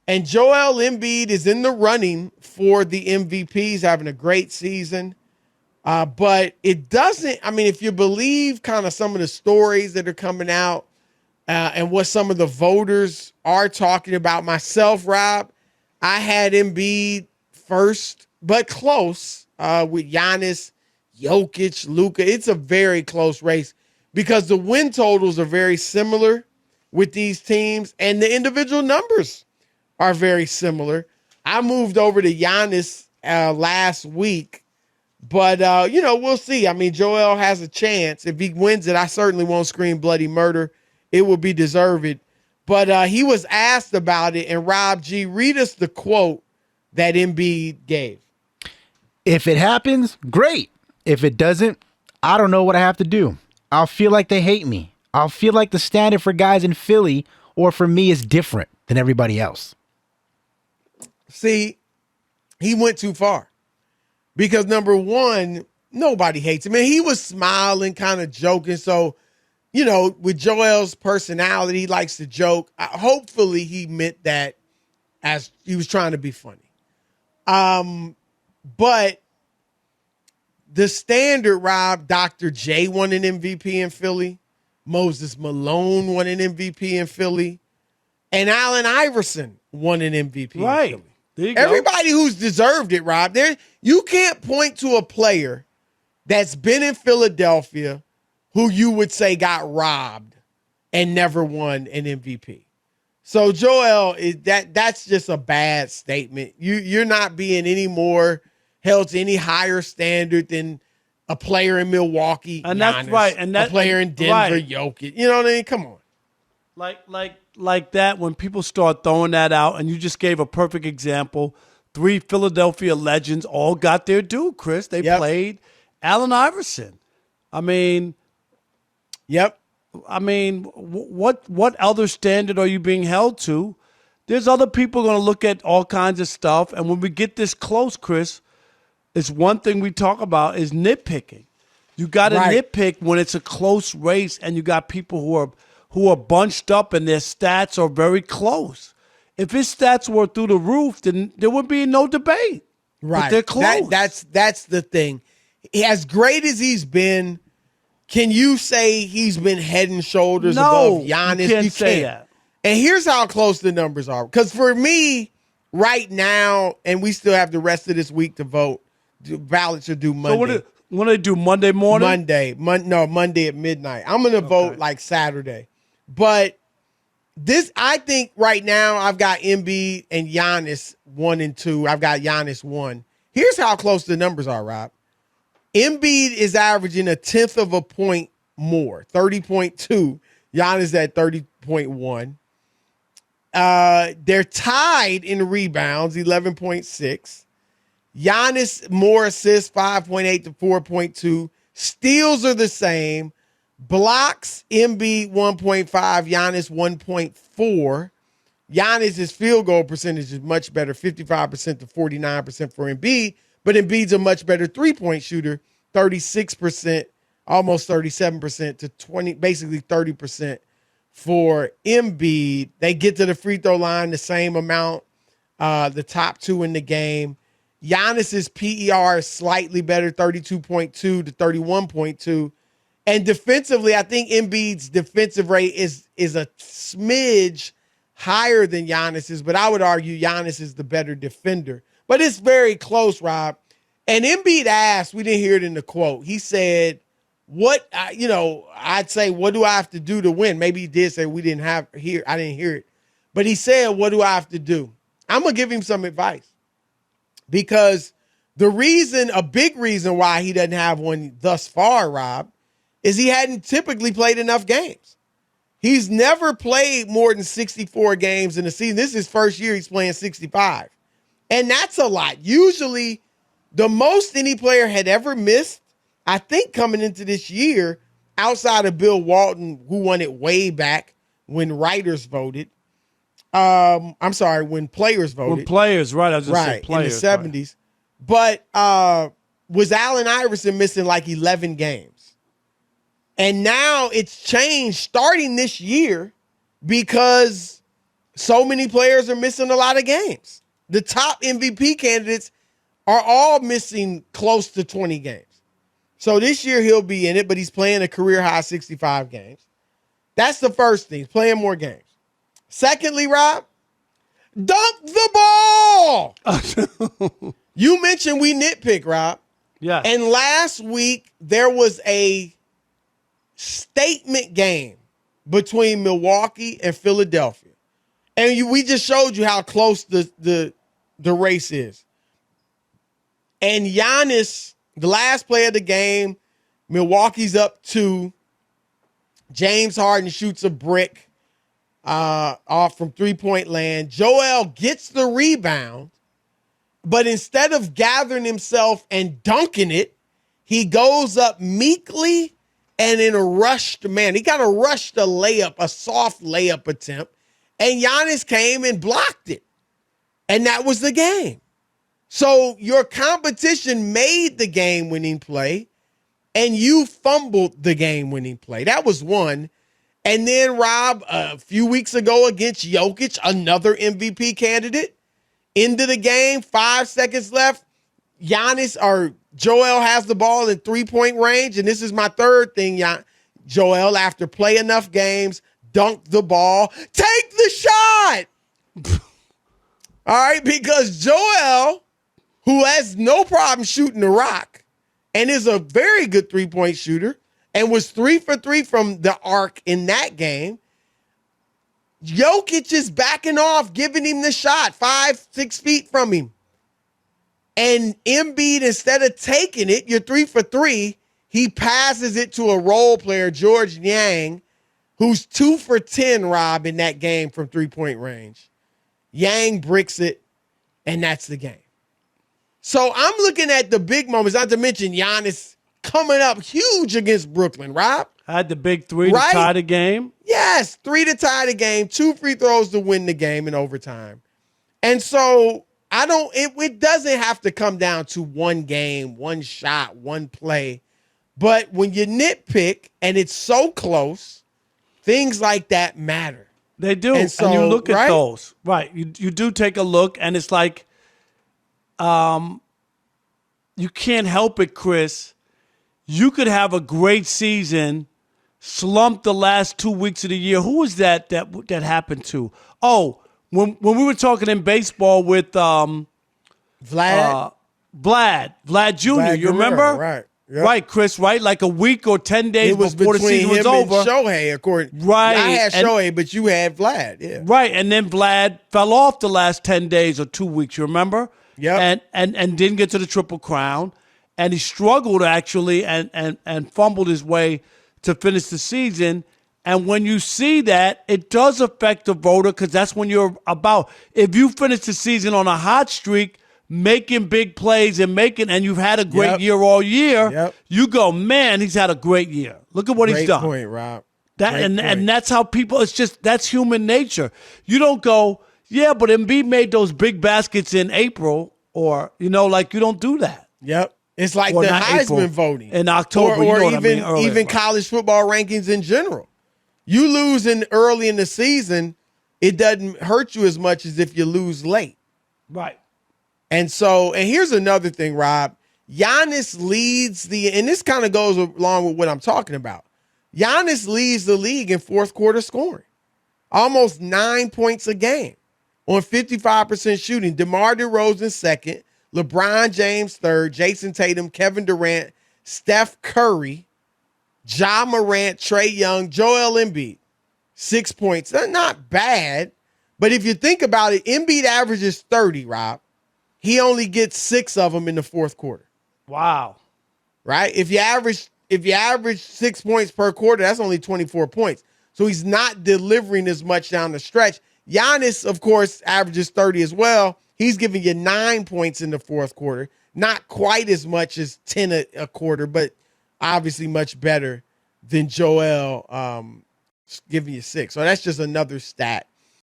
And Joel Embiid is in the running for the MVP. He's having a great season. But it doesn't, I mean, if you believe kind of some of the stories that are coming out and what some of the voters are talking about, myself, Rob, I had Embiid first, but close with Giannis, Jokic, Luka. It's a very close race because the win totals are very similar with these teams and the individual numbers are very similar. I moved over to Giannis last week, but, we'll see. I mean, Joel has a chance. If he wins it, I certainly won't scream bloody murder. It will be deserved. But he was asked about it, and Rob G, read us the quote that Embiid gave. If it happens, great. If it doesn't, I don't know what I have to do. I'll feel like they hate me. I'll feel like the standard for guys in Philly or for me is different than everybody else. See, he went too far because number one, nobody hates him. And he was smiling, kind of joking. So, with Joel's personality, he likes to joke. Hopefully he meant that as he was trying to be funny. But the standard, Rob, Dr. J won an MVP in Philly. Moses Malone won an MVP in Philly. And Allen Iverson won an MVP in Philly. Everybody who's deserved it, Rob. You can't point to a player that's been in Philadelphia who you would say got robbed and never won an MVP. So Joel, that's just a bad statement. You're not being any more held to any higher standard than a player in Milwaukee, and Giannis, that's right, and a player in Denver, Jokic. You know what I mean? Come on. Like that, when people start throwing that out, and you just gave a perfect example. 3 Philadelphia legends all got their due, Chris. They played Allen Iverson. I mean, what other standard are you being held to? There's other people going to look at all kinds of stuff, and when we get this close, Chris, it's one thing we talk about is nitpicking. You got to nitpick when it's a close race, and you got people who are bunched up and their stats are very close. If his stats were through the roof, then there would be no debate. Right. But they're close. That's the thing. As great as he's been, can you say he's been head and shoulders above Giannis? You can't say that. And here's how close the numbers are. Because for me, right now, and we still have the rest of this week to vote, ballots are due Monday. So when they do Monday morning? Monday at midnight. I'm going to vote like Saturday. But I think right now I've got Embiid and Giannis 1 and 2. I've got Giannis 1. Here's how close the numbers are, Rob. Embiid is averaging 1/10 of a point more, 30.2. Giannis at 30.1. They're tied in rebounds, 11.6. Giannis more assists, 5.8 to 4.2. Steals are the same. Blocks, Embiid 1.5, Giannis 1.4. Giannis' field goal percentage is much better, 55% to 49% for Embiid, but Embiid's a much better three-point shooter, 36%, almost 37% to 20, basically 30% for Embiid. They get to the free throw line the same amount, the top 2 in the game. Giannis's PER is slightly better, 32.2 to 31.2. And defensively, I think Embiid's defensive rate is a smidge higher than Giannis's, but I would argue Giannis is the better defender. But it's very close, Rob. And Embiid asked, we didn't hear it in the quote, he said, I'd say, what do I have to do to win? Maybe he did say I didn't hear it. But he said, what do I have to do? I'm going to give him some advice. Because a big reason why he doesn't have one thus far, Rob, is he hadn't typically played enough games. He's never played more than 64 games in a season. This is his first year he's playing 65. And that's a lot. Usually, the most any player had ever missed, I think coming into this year, outside of Bill Walton, who won it way back when writers voted. When players voted. When players, right. I was just saying players. In the 70s. Right. But was Allen Iverson missing like 11 games? And now it's changed starting this year because so many players are missing a lot of games. The top MVP candidates are all missing close to 20 games. So this year he'll be in it, but he's playing a career high 65 games. That's the first thing, playing more games. Secondly, Rob, dunk the ball. You mentioned we nitpick, Rob. Yeah. And last week there was a statement game between Milwaukee and Philadelphia. And we just showed you how close the race is. And Giannis, the last play of the game, Milwaukee's up 2. James Harden shoots a brick off from three-point land. Joel gets the rebound, but instead of gathering himself and dunking it, he goes up meekly and in a rushed manner. He kind of rushed a layup, a soft layup attempt, and Giannis came and blocked it. And that was the game. So your competition made the game-winning play, and you fumbled the game-winning play. That was one. And then, Rob, a few weeks ago against Jokic, another MVP candidate, into the game, 5 seconds left. Joel has the ball in three-point range, and this is my third thing, Joel, after play enough games, dunk the ball, take the shot. All right, because Joel, who has no problem shooting the rock and is a very good three-point shooter and was 3 for 3 from the arc in that game, Jokic is backing off, giving him the shot 5-6 feet from him. And Embiid, instead of taking it, you're 3 for 3, he passes it to a role player, George Yang, who's 2 for 10, Rob, in that game from three-point range. Yang bricks it, and that's the game. So I'm looking at the big moments, not to mention Giannis coming up huge against Brooklyn, Rob. Had the big 3 to tie the game. Yes, 3 to tie the game, 2 free throws to win the game in overtime. And so it doesn't have to come down to one game, one shot, one play. But when you nitpick and it's so close, things like that matter. They do. And so, and you look at right? those. Right. You do take a look, and it's like you can't help it, Chris. You could have a great season, slump the last 2 weeks of the year. Who was that happened to? Oh, when we were talking in baseball with Vlad Jr., you remember? Right. Yep. Right, Chris, right? Like a week or 10 days before the season was him over. And Shohei, according. Right. I had Shohei, but you had Vlad. Yeah. Right, and then Vlad fell off the last 10 days or 2 weeks, you remember? Yeah. And didn't get to the Triple Crown. And he struggled, actually, and fumbled his way to finish the season. And when you see that, it does affect the voter, because that's when you're about. If you finish the season on a hot streak, making big plays and you've had a great year all year, you go, man, he's had a great year. Look at what he's done. Great point, Rob. And that's how people, that's human nature. You don't go, yeah, but Embiid made those big baskets in April, or, you don't do that. Yep. It's like Or the not Heisman April, voting. in October, Or you know what I mean, earlier, even right. college football rankings in general. You lose early in the season, it doesn't hurt you as much as if you lose late. Right. And here's another thing, Rob. Giannis leads and this kind of goes along with what I'm talking about. Giannis leads the league in fourth quarter scoring. Almost 9 points a game on 55% shooting. DeMar DeRozan second, LeBron James third, Jason Tatum, Kevin Durant, Steph Curry, Ja Morant, Trae Young, Joel Embiid. 6 points. That's not bad. But if you think about it, Embiid averages 30, Rob. He only gets 6 of them in the fourth quarter. Wow. Right? If you average 6 points per quarter, that's only 24 points. So he's not delivering as much down the stretch. Giannis, of course, averages 30 as well. He's giving you 9 points in the fourth quarter. Not quite as much as 10 a quarter, but obviously much better than Joel giving you 6. So that's just another stat